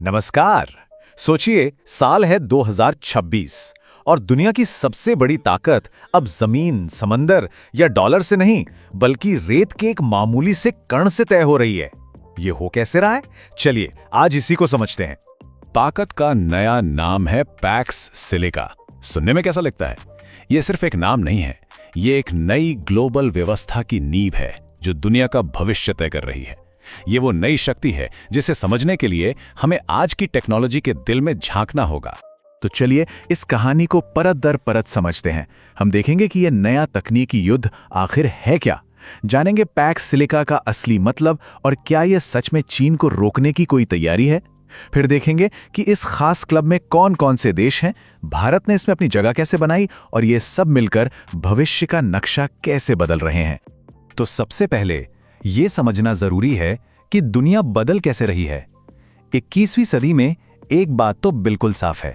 नमस्कार। सोचिए, साल है 2026 और दुनिया की सबसे बड़ी ताकत अब जमीन, समंदर या डॉलर से नहीं, बल्कि रेत के एक मामूली से कण से तय हो रही है। ये हो कैसे रहा है? चलिए आज इसी को समझते हैं। ताकत का नया नाम है पैक्स सिलिका। सुनने में कैसा लगता है? ये सिर्फ एक नाम नहीं है, ये एक नई ग्लोबल व्यवस्था की नींव है जो दुनिया का भविष्य तय कर रही है। ये वो नई शक्ति है जिसे समझने के लिए हमें आज की टेक्नोलॉजी के दिल में झांकना होगा। तो चलिए इस कहानी को परत दर परत समझते हैं। हम देखेंगे कि यह नया तकनीकी युद्ध आखिर है क्या, जानेंगे पैक्स सिलिका का असली मतलब और क्या यह सच में चीन को रोकने की कोई तैयारी है। फिर देखेंगे कि इस खास क्लब में कौन कौन से देश हैं, भारत ने इसमें अपनी जगह कैसे बनाई और ये सब मिलकर भविष्य का नक्शा कैसे बदल रहे हैं। तो सबसे पहले ये समझना जरूरी है कि दुनिया बदल कैसे रही है। 21वीं सदी में एक बात तो बिल्कुल साफ है,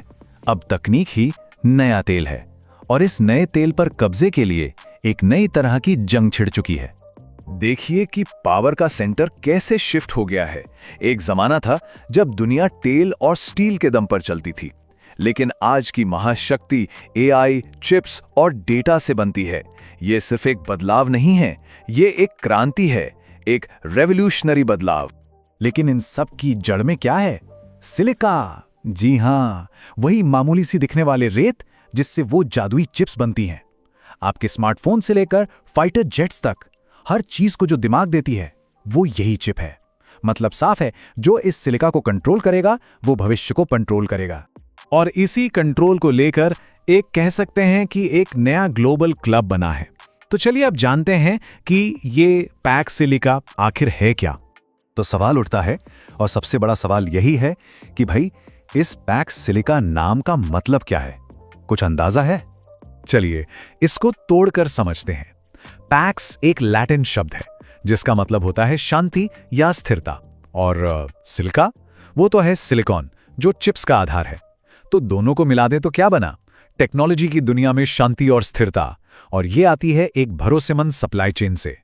अब तकनीक ही नया तेल है और इस नए तेल पर कब्जे के लिए एक नई तरह की जंग छिड़ चुकी है। देखिए कि पावर का सेंटर कैसे शिफ्ट हो गया है। एक जमाना था जब दुनिया तेल और स्टील के दम पर चलती थी, लेकिन आज की महाशक्ति एआई, चिप्स और डेटा से बनती है। ये सिर्फ एक बदलाव नहीं है, ये एक क्रांति है, एक रेवोल्यूशनरी बदलाव। लेकिन इन सब की जड़ में क्या है? सिलिका। जी हां, वही मामूली सी दिखने वाले रेत जिससे वो जादुई चिप्स बनती हैं। आपके स्मार्टफोन से लेकर फाइटर जेट्स तक हर चीज को जो दिमाग देती है वो यही चिप है। मतलब साफ है, जो इस सिलिका को कंट्रोल करेगा वो भविष्य को कंट्रोल करेगा। और इसी कंट्रोल को लेकर एक कह सकते हैं कि एक नया ग्लोबल क्लब बना है। तो चलिए अब जानते हैं कि ये पैक्स सिलिका आखिर है क्या। तो सवाल उठता है और सबसे बड़ा सवाल यही है कि भाई इस पैक्स सिलिका नाम का मतलब क्या है? कुछ अंदाजा है? चलिए इसको तोड़कर समझते हैं। पैक्स एक लैटिन शब्द है जिसका मतलब होता है शांति या स्थिरता, और सिलिका वो तो है सिलिकॉन जो चिप्स का आधार है। तो दोनों को मिला दें तो क्या बना? टेक्नोलॉजी की दुनिया में शांति और स्थिरता, और ये आती है एक भरोसेमंद सप्लाई चेन से।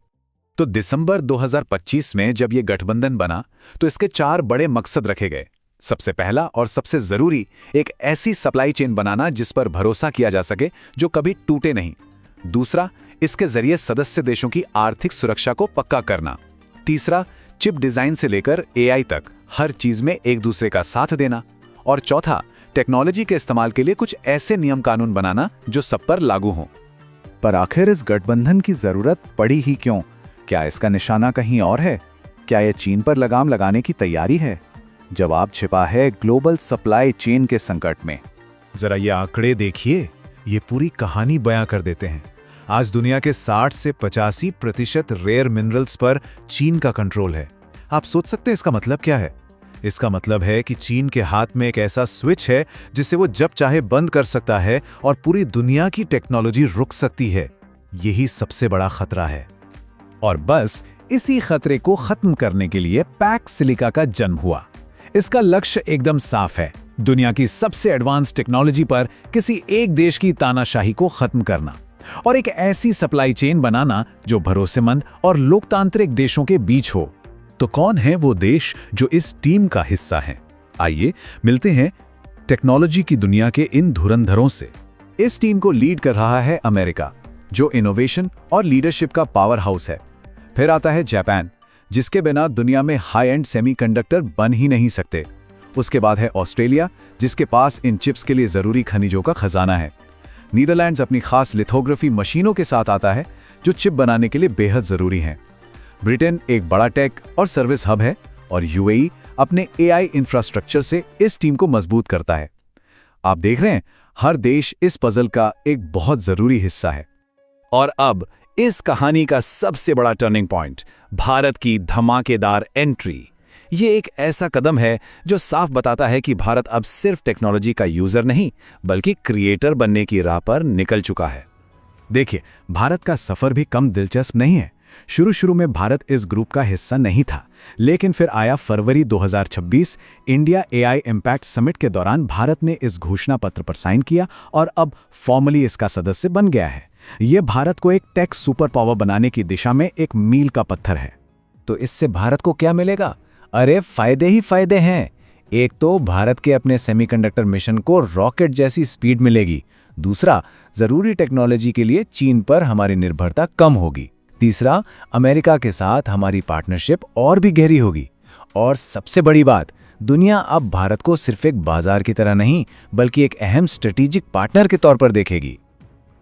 तो दिसंबर 2025 में जब ये गठबंधन बना तो इसके 4 बड़े मकसद रखे गए। सबसे पहला और सबसे जरूरी, एक ऐसी सप्लाई चेन बनाना जिस पर भरोसा किया जा सके, जो कभी टूटे नहीं। दूसरा, इसके जरिए सदस्य देशों की आर्थिक सुरक्षा को पक्का करना। तीसरा, चिप डिजाइन से लेकर एआई तक हर चीज में एक दूसरे का साथ देना। और चौथा, टेक्नोलॉजी के इस्तेमाल के लिए कुछ ऐसे नियम कानून बनाना जो सब पर लागू हों। पर आखिर इस गठबंधन की जरूरत पड़ी ही क्यों? क्या इसका निशाना कहीं और है? क्या यह चीन पर लगाम लगाने की तैयारी है? जवाब छिपा है ग्लोबल सप्लाई चेन के संकट में। जरा ये आंकड़े देखिए, ये पूरी कहानी बयां कर देते हैं। आज दुनिया के 60 से 85% रेयर मिनरल्स पर चीन का कंट्रोल है। आप सोच सकते हैं इसका मतलब क्या है? इसका मतलब है कि चीन के हाथ में एक ऐसा स्विच है जिसे वो जब चाहे बंद कर सकता है और पूरी दुनिया की टेक्नोलॉजी रुक सकती है। यही सबसे बड़ा खतरा है। और बस इसी खतरे को खत्म करने के लिए पैक्स सिलिका का जन्म हुआ। इसका लक्ष्य एकदम साफ है, दुनिया की सबसे एडवांस टेक्नोलॉजी पर किसी एक देश की तानाशाही को खत्म करना और एक ऐसी सप्लाई चेन बनाना जो भरोसेमंद और लोकतांत्रिक देशों के बीच हो। तो कौन है वो देश जो इस टीम का हिस्सा हैं? आइए मिलते हैं टेक्नोलॉजी की दुनिया के इन धुरंधरों से। इस टीम को लीड कर रहा है अमेरिका, जो इनोवेशन और लीडरशिप का पावर हाउस है। फिर आता है जापान, जिसके बिना दुनिया में हाई एंड सेमीकंडक्टर बन ही नहीं सकते। उसके बाद है ऑस्ट्रेलिया, जिसके पास इन चिप्स के लिए जरूरी खनिजों का खजाना है। नीदरलैंड्स अपनी खास लिथोग्राफी मशीनों के साथ आता है जो चिप बनाने के लिए बेहद जरूरी हैं। ब्रिटेन एक बड़ा टेक और सर्विस हब है, और यूएई अपने एआई इंफ्रास्ट्रक्चर से इस टीम को मजबूत करता है। आप देख रहे हैं, हर देश इस पजल का एक बहुत जरूरी हिस्सा है। और अब इस कहानी का सबसे बड़ा टर्निंग पॉइंट, भारत की धमाकेदार एंट्री। ये एक ऐसा कदम है जो साफ बताता है कि भारत अब सिर्फ टेक्नोलॉजी का यूजर नहीं, बल्कि क्रिएटर बनने की राह पर निकल चुका है। देखिए, भारत का सफर भी कम दिलचस्प नहीं है। शुरू में भारत इस ग्रुप का हिस्सा नहीं था, लेकिन फिर आया फरवरी 2026 इंडिया एआई इम्पैक्ट समिट के दौरान भारत ने इस घोषणा पत्र पर साइन किया और अब फॉर्मली इसका सदस्य बन गया है। यह भारत को एक टेक सुपर पावर बनाने की दिशा में एक मील का पत्थर है। तो इससे भारत को क्या मिलेगा? अरे फायदे ही फायदे हैं। एक तो भारत के अपने सेमीकंडक्टर मिशन को रॉकेट जैसी स्पीड मिलेगी, दूसरा ज़रूरी टेक्नोलॉजी के लिए चीन पर हमारी निर्भरता कम होगी, तीसरा अमेरिका के साथ हमारी पार्टनरशिप और भी गहरी होगी, और सबसे बड़ी बात, दुनिया अब भारत को सिर्फ एक बाजार की तरह नहीं बल्कि एक अहम स्ट्रेटेजिक पार्टनर के तौर पर देखेगी।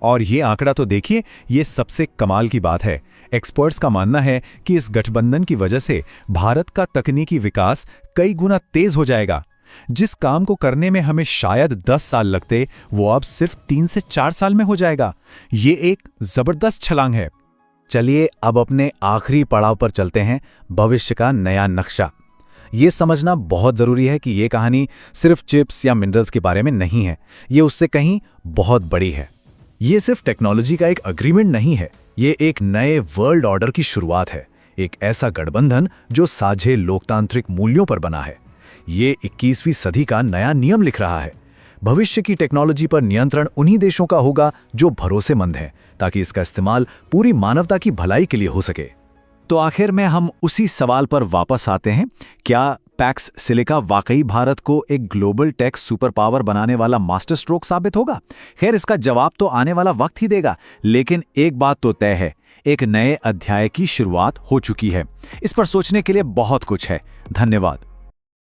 और ये आंकड़ा तो देखिए, ये सबसे कमाल की बात है। एक्सपर्ट्स का मानना है कि इस गठबंधन की वजह से भारत का तकनीकी विकास कई गुना तेज हो जाएगा। जिस काम को करने में हमें शायद 10 साल लगते, वो अब सिर्फ 3 से 4 साल में हो जाएगा। ये एक जबरदस्त छलांग है। चलिए अब अपने आखिरी पड़ाव पर चलते हैं, भविष्य का नया नक्शा। ये समझना बहुत ज़रूरी है कि ये कहानी सिर्फ चिप्स या मिनरल्स के बारे में नहीं है, ये उससे कहीं बहुत बड़ी है। ये सिर्फ टेक्नोलॉजी का एक अग्रीमेंट नहीं है, ये एक नए वर्ल्ड ऑर्डर की शुरुआत है, एक ऐसा गठबंधन जो साझे लोकतांत्रिक मूल्यों पर बना है। ये 21वीं सदी का नया नियम लिख रहा है। भविष्य की टेक्नोलॉजी पर नियंत्रण उन्हीं देशों का होगा जो भरोसेमंद हैं, ताकि इसका इस्तेमाल पूरी मानवता की भलाई के लिए हो सके। तो आखिर में हम उसी सवाल पर वापस आते हैं, क्या पैक्स सिलिका वाकई भारत को एक ग्लोबल टेक सुपर पावर बनाने वाला मास्टर स्ट्रोक साबित होगा? खैर, इसका जवाब तो आने वाला वक्त ही देगा, लेकिन एक बात तो तय है, एक नए अध्याय की शुरुआत हो चुकी है। इस पर सोचने के लिए बहुत कुछ है। धन्यवाद।